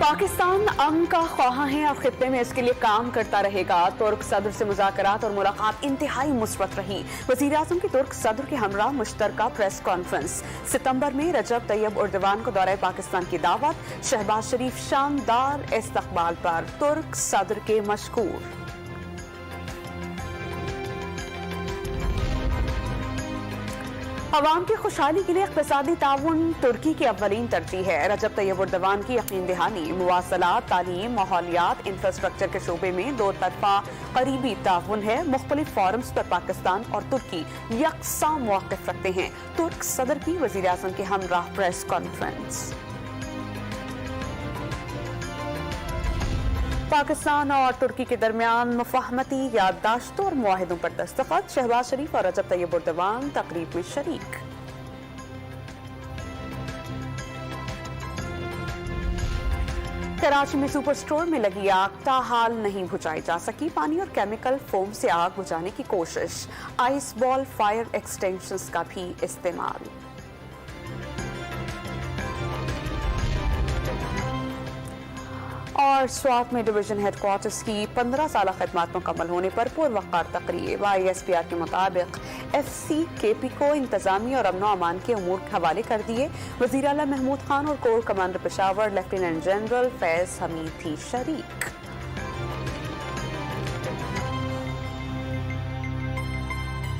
پاکستان امن کا خواہاں ہے اور خطے میں اس کے لیے کام کرتا رہے گا۔ ترک صدر سے مذاکرات اور ملاقات انتہائی مثبت رہی۔ وزیر اعظم کی ترک صدر کے ہمراہ مشترکہ پریس کانفرنس۔ ستمبر میں رجب طیب اردوان کو دورہ پاکستان کی دعوت۔ شہباز شریف شاندار استقبال پر ترک صدر کے مشکور۔ عوام کی خوشحالی کے لیے اقتصادی تعاون ترکی کی اولین ترجیح ہے۔ رجب طیب اردوان کی یقین دہانی۔ مواصلات، تعلیم، ماحولیات، انفراسٹرکچر کے شعبے میں دو طرفہ قریبی تعاون ہے۔ مختلف فورمز پر پاکستان اور ترکی یکساں مواقف رکھتے ہیں۔ ترک صدر کی وزیر اعظم کے ہمراہ پریس کانفرنس۔ پاکستان اور ترکی کے درمیان مفاہمتی یادداشتوں اور معاہدوں پر دستخط۔ شہباز شریف اور رجب طیب اردوان تقریب میں شریک۔ کراچی میں سپر سٹور میں لگی آگ تاحال نہیں بجھائی جا سکی۔ پانی اور کیمیکل فوم سے آگ بجھانے کی کوشش۔ آئس بال فائر ایکسٹینشنز کا بھی استعمال۔ اور سوات میں ڈویژن ہیڈ کوارٹرز کی 15 سالہ خدمات مکمل ہونے پر پروقار تقریب۔ ISPR کے مطابق FCKP کو انتظامی اور امن و امان کے امور کے حوالے کر دیے۔ وزیر اعلیٰ محمود خان اور corps commander Peshawar lieutenant general Faiz Hameed بھی شریک۔